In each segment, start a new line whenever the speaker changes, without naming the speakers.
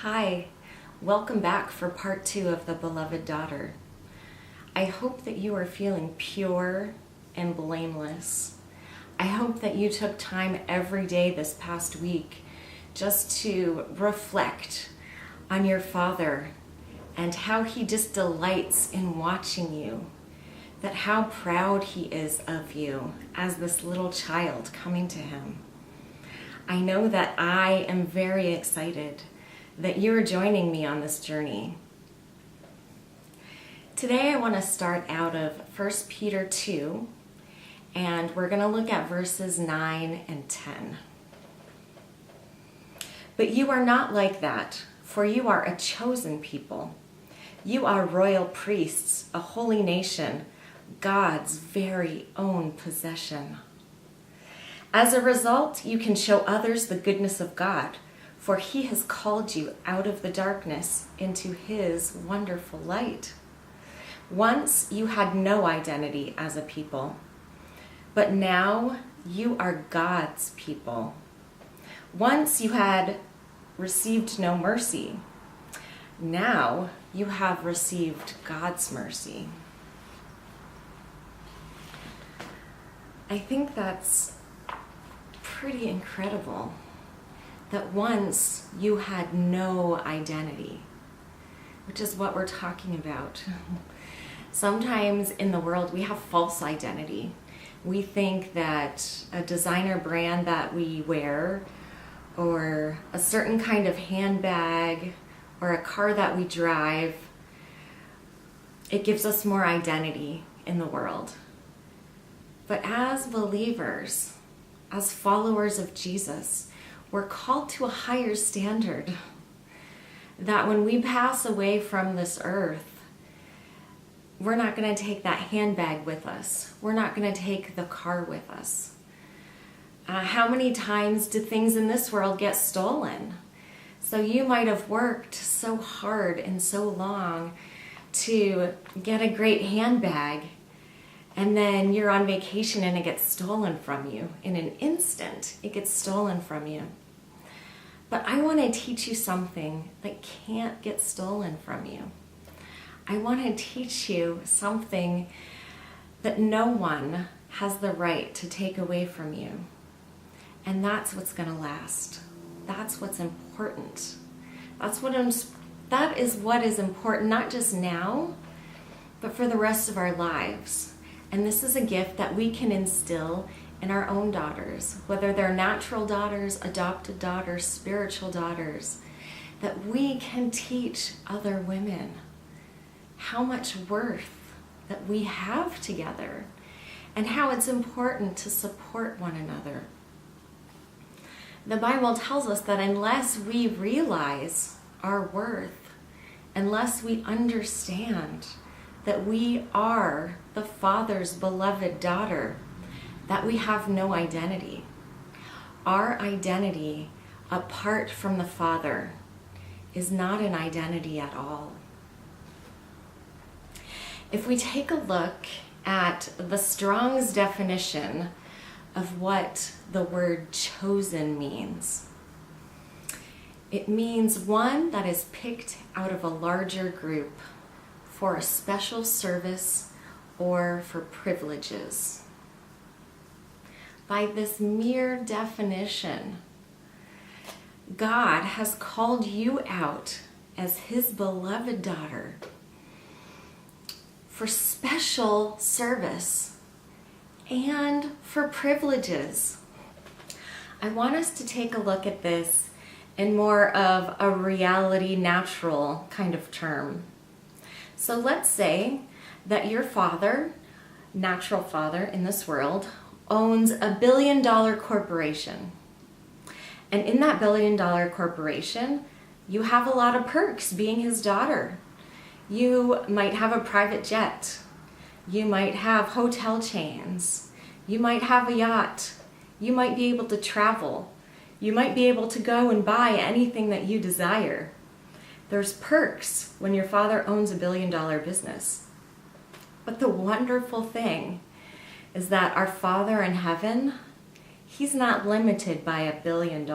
Hi, welcome back for part 2 of The Beloved Daughter. I hope that you are feeling pure and blameless. I hope that you took time every day this past week just to reflect on your Father and how He just delights in watching you, that how proud He is of you as this little child coming to Him. I know that I am very excited that you're joining me on this journey. Today I want to start out of 1 Peter 2, and we're going to look at verses 9 and 10. But you are not like that, for you are a chosen people. You are royal priests, a holy nation, God's very own possession. As a result, you can show others the goodness of God, for He has called you out of the darkness into His wonderful light. Once you had no identity as a people, but now you are God's people. Once you had received no mercy, now you have received God's mercy. I think that's pretty incredible. That once you had no identity, which is what we're talking about. Sometimes in the world we have false identity. We think that a designer brand that we wear, or a certain kind of handbag, or a car that we drive, it gives us more identity in the world. But as believers, as followers of Jesus, we're called to a higher standard, that when we pass away from this earth, we're not going to take that handbag with us. We're not going to take the car with us. How many times do things in this world get stolen? So you might have worked so hard and so long to get a great handbag, and then you're on vacation and it gets stolen from you. In an instant, it gets stolen from you. But I want to teach you something that can't get stolen from you. I want to teach you something that no one has the right to take away from you. And that's what's going to last. That's what's important. That is what is important, not just now, but for the rest of our lives. And this is a gift that we can instill in our own daughters, whether they're natural daughters, adopted daughters, spiritual daughters, that we can teach other women how much worth that we have together and how it's important to support one another. The Bible tells us that unless we realize our worth, unless we understand that we are the Father's beloved daughter, that we have no identity. Our identity apart from the Father is not an identity at all. If we take a look at the Strong's definition of what the word chosen means, it means one that is picked out of a larger group for a special service or for privileges. By this mere definition, God has called you out as His beloved daughter for special service and for privileges. I want us to take a look at this in more of a reality, natural kind of term. So let's say that your father, natural father in this world, owns $1 billion corporation. And in that $1 billion corporation, you have a lot of perks being his daughter. You might have a private jet. You might have hotel chains. You might have a yacht. You might be able to travel. You might be able to go and buy anything that you desire. There's perks when your father owns a $1 billion business. But the wonderful thing is that our Father in heaven, He's not limited by $1 billion.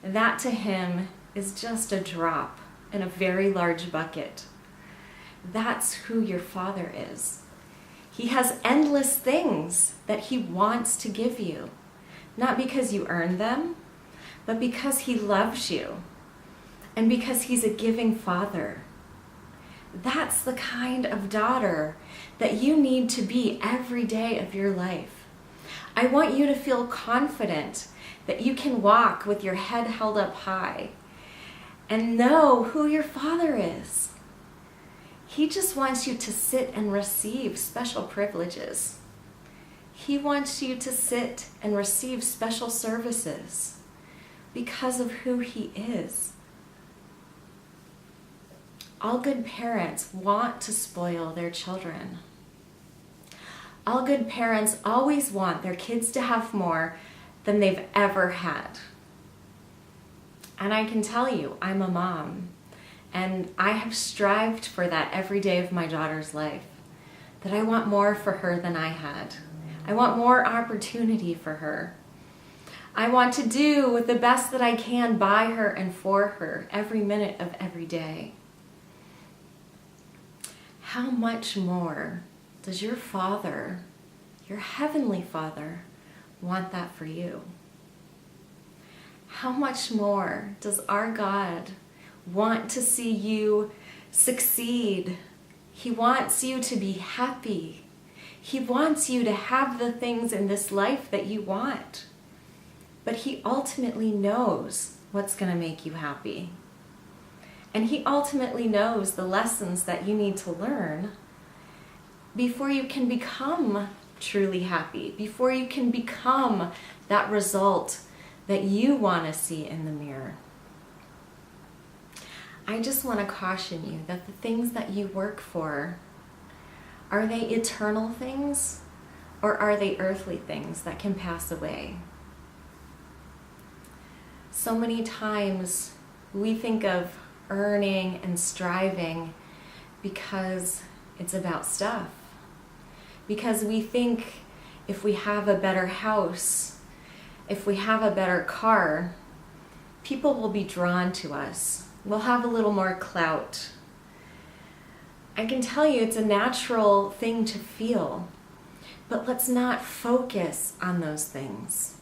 That to Him is just a drop in a very large bucket. That's who your Father is. He has endless things that he wants to give you, not because you earned them, but because he loves you and because he's a giving Father. That's the kind of daughter that you need to be every day of your life. I want you to feel confident that you can walk with your head held up high and know who your Father is. He just wants you to sit and receive special privileges. He wants you to sit and receive special services because of who he is. All good parents want to spoil their children. All good parents always want their kids to have more than they've ever had. And I can tell you, I'm a mom, and I have strived for that every day of my daughter's life, that I want more for her than I had. I want more opportunity for her. I want to do the best that I can by her and for her every minute of every day. How much more does your Father, your Heavenly Father, want that for you? How much more does our God want to see you succeed? He wants you to be happy. He wants you to have the things in this life that you want. But he ultimately knows what's going to make you happy. And he ultimately knows the lessons that you need to learn before you can become truly happy, before you can become that result that you want to see in the mirror. I just want to caution you that the things that you work for, are they eternal things or are they earthly things that can pass away? So many times we think of earning and striving because it's about stuff. Because we think if we have a better house, if we have a better car, people will be drawn to us. We'll have a little more clout. I can tell you it's a natural thing to feel, but let's not focus on those things.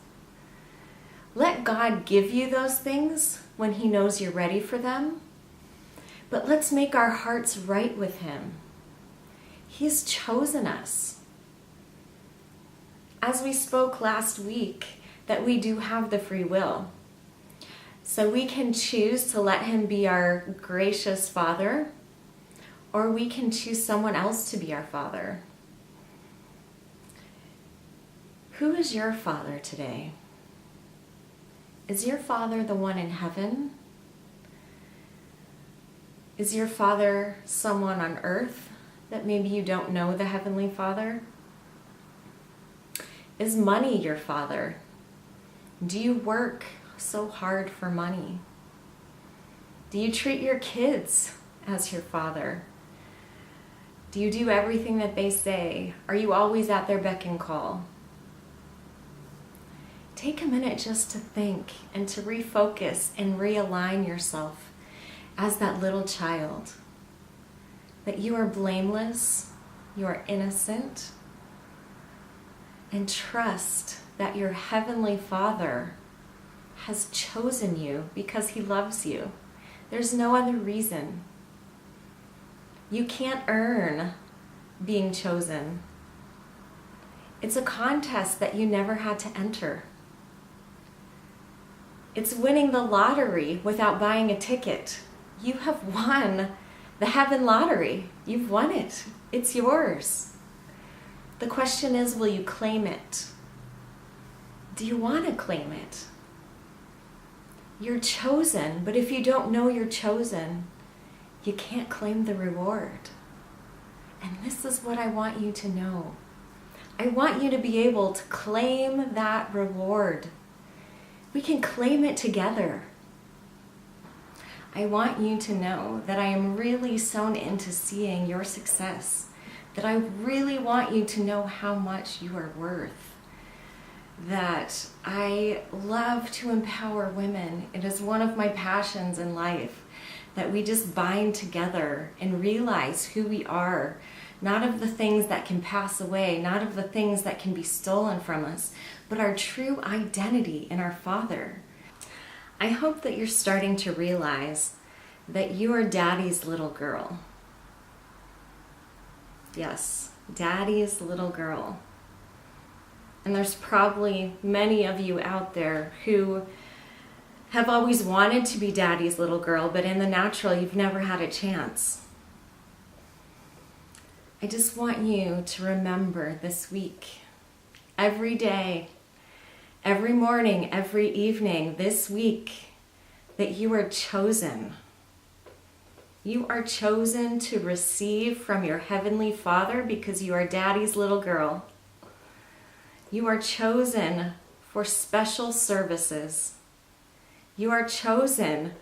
Let God give you those things when he knows you're ready for them, but let's make our hearts right with him. He's chosen us. As we spoke last week, that we do have the free will. So we can choose to let him be our gracious Father, or we can choose someone else to be our Father. Who is your Father today? Is your Father the one in heaven? Is your Father someone on earth that maybe you don't know the Heavenly Father? Is money your Father? Do you work so hard for money? Do you treat your kids as your Father? Do you do everything that they say? Are you always at their beck and call? Take a minute just to think and to refocus and realign yourself as that little child. That you are blameless, you are innocent, and trust that your Heavenly Father has chosen you because he loves you. There's no other reason. You can't earn being chosen. It's a contest that you never had to enter. It's winning the lottery without buying a ticket. You have won the heaven lottery. You've won it. It's yours. The question is, will you claim it? Do you want to claim it? You're chosen, but if you don't know you're chosen, you can't claim the reward. And this is what I want you to know. I want you to be able to claim that reward. We can claim it together. I want you to know that I am really sewn into seeing your success, that I really want you to know how much you are worth. that I love to empower women. It is one of my passions in life, that we just bind together and realize who we are, not of the things that can pass away, not of the things that can be stolen from us, but our true identity in our Father. I hope that you're starting to realize that you are Daddy's little girl. Yes, Daddy's little girl. And there's probably many of you out there who have always wanted to be Daddy's little girl, but in the natural, you've never had a chance. I just want you to remember this week, every day, every morning, every evening, this week, that you are chosen. You are chosen to receive from your Heavenly Father because you are Daddy's little girl. You are chosen for special services. You are chosen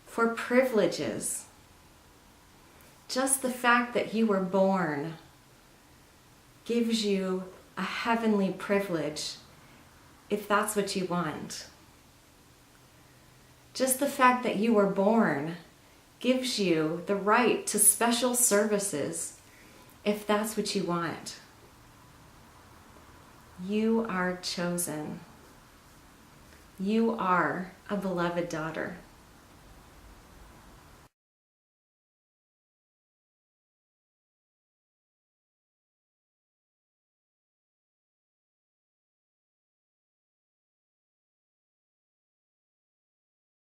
for privileges. Just the fact that you were born gives you a heavenly privilege if that's what you want. Just the fact that you were born gives you the right to special services if that's what you want. You are chosen. You are a beloved daughter.